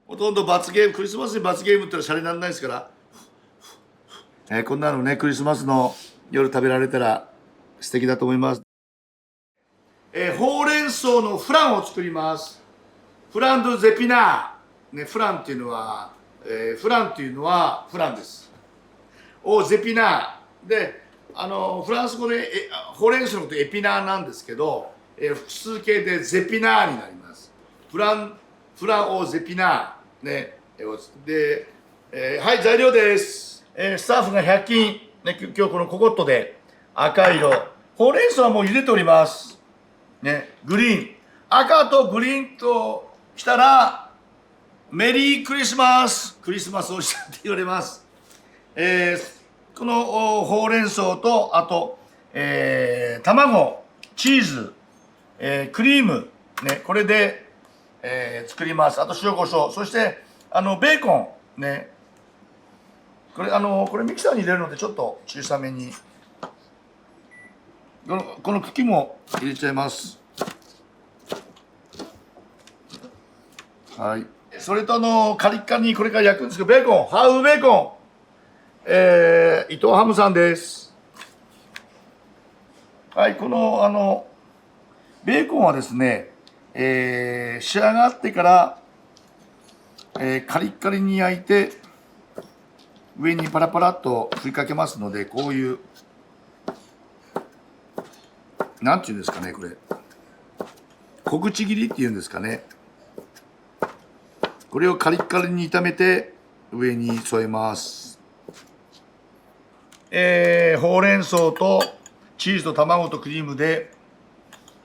ほとんど罰ゲーム、クリスマスに罰ゲームってのはシャレにならないですから、こんなのね、クリスマスの夜食べられたら素敵だと思います。ほうれん草のフランを作ります。フランドゥゼピナー、ね、フランっていうのは、フランっていうのはフランです。ゼピナーで、フランス語でほうれん草のことエピナーなんですけど、複数形でゼピナーになります。フランゼピナーね。で、はい、材料です。スタッフが100均、ね、今日このココットで赤色、ほうれん草はもう茹でております。ね、グリーン、赤とグリーンと来たらメリークリスマス、クリスマスをしたって言われます。このほうれん草とあと、卵、チーズ、クリーム、ね、これで、作ります。あと塩コショウ、そしてベーコンね、これミキサーに入れるのでちょっと小さめにこの茎も入れちゃいます。はい、それとカリッカリにこれから焼くんですけど、ベーコン、ハーフベーコン、伊藤ハムさんです。はい、このベーコンはですね、仕上がってから、カリッカリに焼いて上にパラパラっと振りかけますので、こういうなんていうんですかね、これ小口切りっていうんですかね、これをカリッカリに炒めて上に添えます。ほうれん草とチーズと卵とクリームで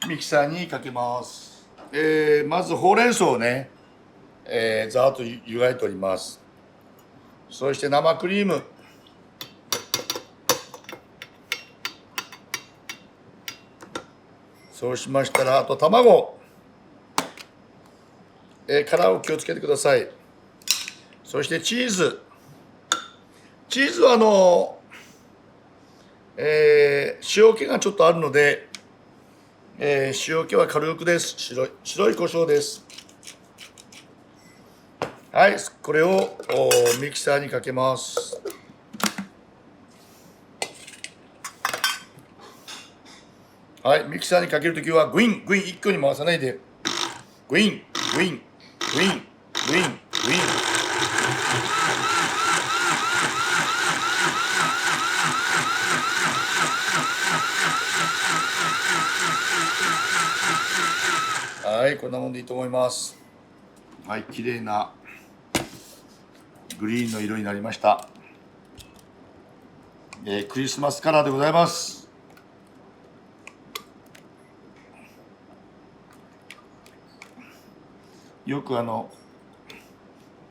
ミキサーにかけます。まずほうれん草をね、ざーっと湯がいております。そして生クリーム、そうしましたらあと卵、殻を気をつけてください。そしてチーズは塩気がちょっとあるので、塩気は軽くです。白い胡椒です。はい、これをミキサーにかけます。はい、ミキサーにかけるときはグイン一挙に回さないで、グイン。はい、こんなもんでいいと思います。はい、綺麗なグリーンの色になりました。クリスマスカラーでございます。よく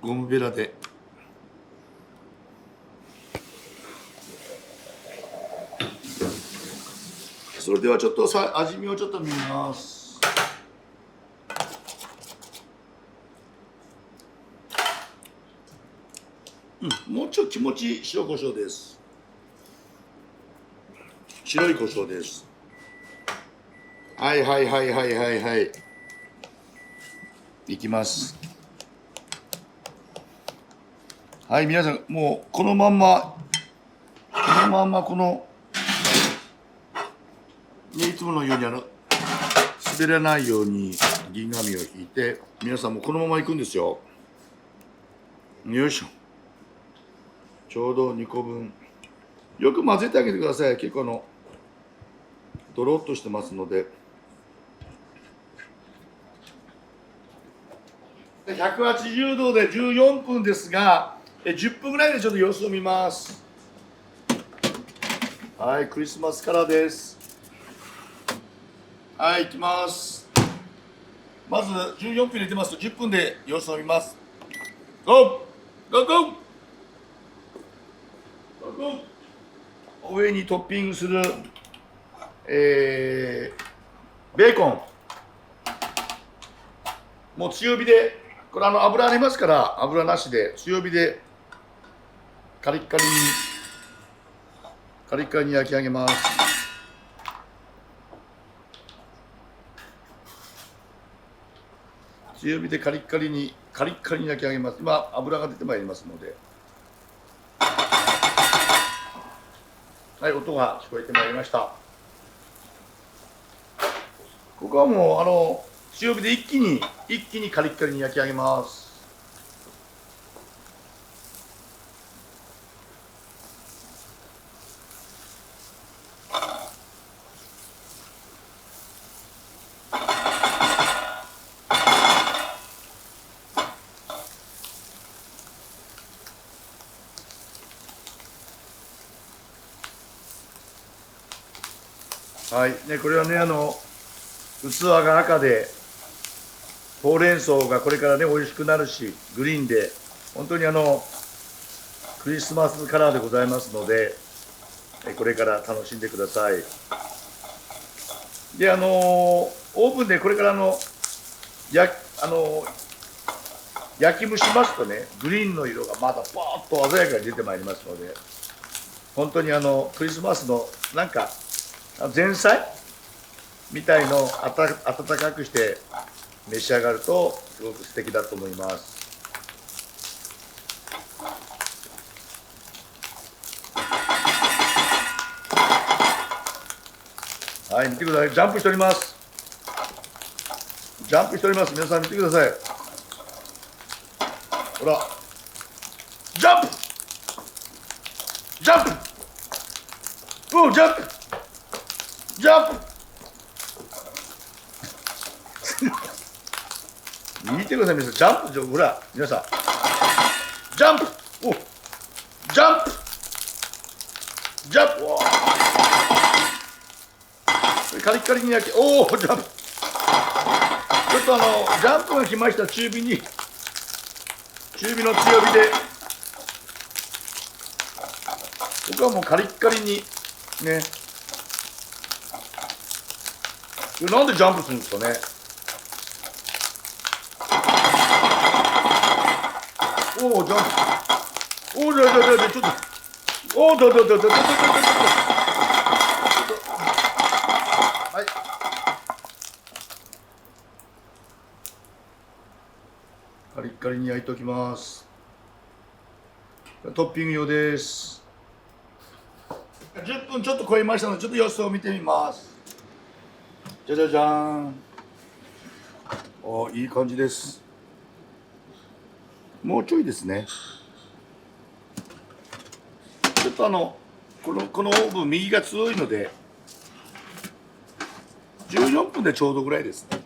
ゴムベラでそれではちょっと味見をちょっと見ます。もうちょっと気持ちいい白胡椒です。白い胡椒です。はい。いきます。はい、皆さんもうこのまんまこのね、いつものように滑らないように銀紙を引いて、皆さんもこのままいくんですよ。よいしょ。ちょうど2個分。よく混ぜてあげてください。結構ドロッとしてますので。180度で14分ですが、10分ぐらいでちょっと様子を見ます。はい、クリスマスカラーです。はい、いきます。まず14分入れてますと10分で様子を見ます。ゴー上にトッピングする、ベーコン、もう強火で、これ油ありますから油なしで強火でカリッカリに焼き上げます。強火でカリッカリに焼き上げます。今油が出てまいりますので、はい、音が聞こえてまいりました。ここはもう強火で一気にカリッカリに焼き上げます。はいね、これはね器が赤でほうれん草がこれからね美味しくなるし、グリーンで本当にクリスマスカラーでございますので、これから楽しんでください。でオーブンでこれから焼き蒸しますとね、グリーンの色がまたポーッと鮮やかに出てまいりますので、本当にクリスマスのなんか前菜みたいのを温かくして召し上がるとすごく素敵だと思います。はい、見てください。ジャンプしております。ジャンプしております。皆さん見てください。ほら、ジャンプジャンプおジャンプジャンプ見てください、皆さん。ジャンプ、ほら、皆さん。ジャンプおジャンプジャンプおカリッカリに焼き、おおジャンプちょっとジャンプが来ました。中火の強火で、僕はもうカリッカリにね。なんでジャンプするんですかね。おおジャンプおおちょっとおおはい、カリッカリに焼いておきます。トッピング用です。10分ちょっと超えましたので、ちょっと様子を見てみます。じゃじゃじゃーん。お、いい感じです。もうちょいですね。ちょっとこのオーブン右が強いので14分でちょうどぐらいですね。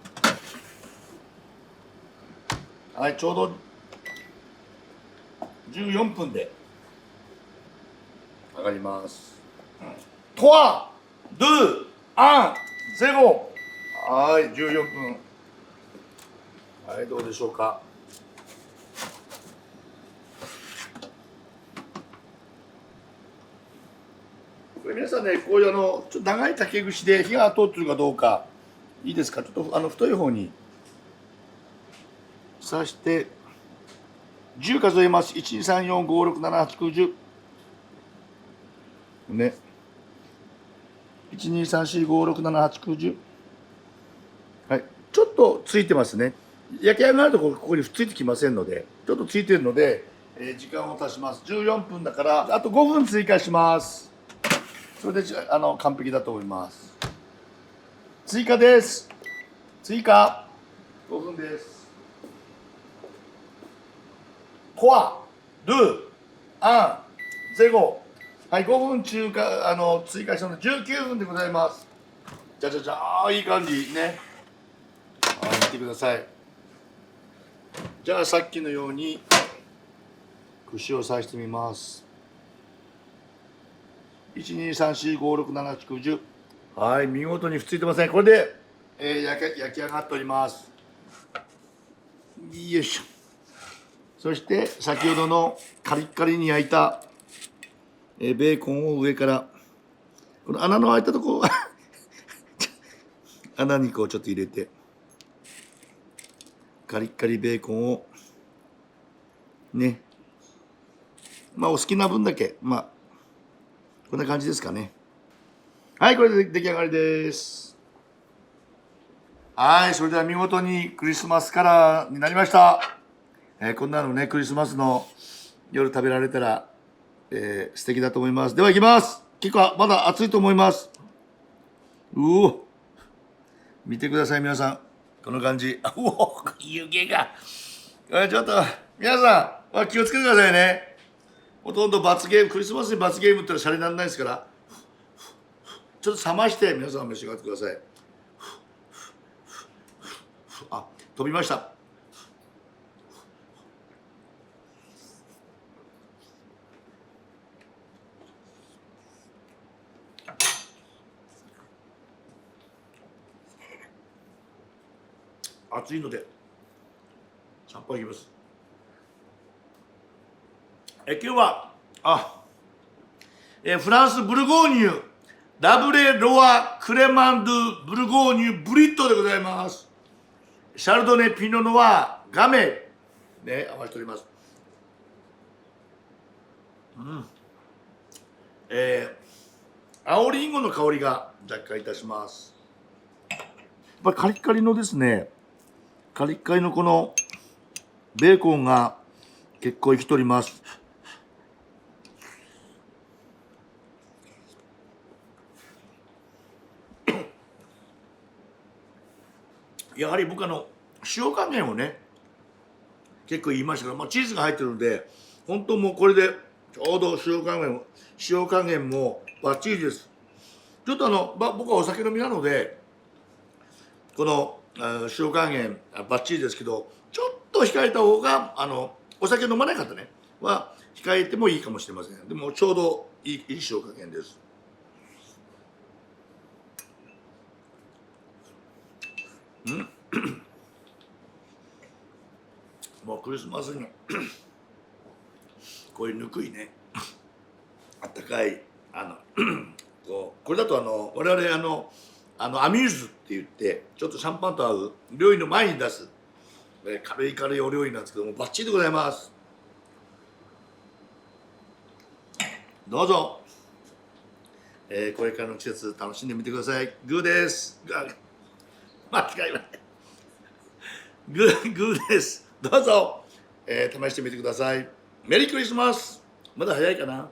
はい、ちょうど14分で上がります。トワドゥアンゼゴ。はい、14分。はい、どうでしょうか。これ皆さんね、こういうちょっと長い竹串で火が通ってるかどうかいいですか。ちょっと太い方に刺して10数えます。12345678910ね。12345678910。はい、ちょっとついてますね。焼き上がるとここについてきませんので、ちょっとついてるので、時間を足します。14分だからあと5分追加します。それで完璧だと思います。追加です。追加5分です。コアドゥアンゼゴ。はい、5分追加したので19分でございます。じゃじゃじゃー、いい感じね。はい、見てください。じゃあさっきのように串を刺してみます。12345678910。はい、見事にくっついてません。これで、焼き上がっております。よいしょ。そして先ほどのカリッカリに焼いた、ベーコンを上からこの穴の開いたところ穴にこうちょっと入れて、カリッカリベーコンをね、まあお好きな分だけ、まあこんな感じですかね。はい、これで出来上がりです。はい、それでは見事にクリスマスカラーになりました。こんなのね、クリスマスの夜食べられたら、素敵だと思います。では行きます。結構まだ暑いと思います。うお、見てください皆さん。この感じ。うお、湯気が。ちょっと皆さん気をつけてくださいね。ほとんど罰ゲーム、クリスマスに罰ゲームってのはシャレにならないですから、ちょっと冷まして皆さん召し上がってください。あ、飛びました。暑いのでさっぱりいきます。今日はフランスブルゴーニュラブレ・ロワ・クレマンドゥ・ブルゴーニュ・ブリットでございます。シャルドネ・ピノノワ・ガメね、合わせております。青りんごの香りが若干いたします。やっぱりカリッカリのですね、カリッカリのこのベーコンが結構生きております。やはり僕塩加減をね結構言いましたけど、チーズが入ってるので本当もうこれでちょうど塩加減もバッチリです。ちょっと僕はお酒飲みなのでこの塩加減バッチリですけど、ちょっと控えた方がお酒飲まない方ねは控えてもいいかもしれません。でもちょうどいい塩加減です。もうクリスマスにこういうぬくいねあったかいこれだと我々アミューズって言ってちょっとシャンパンと合う料理の前に出す、軽いお料理なんですけどもバッチリでございます。どうぞ、これからの季節楽しんでみてください。グーです。間違いない。グーです。どうぞ、試してみてください。メリークリスマス。まだ早いかな。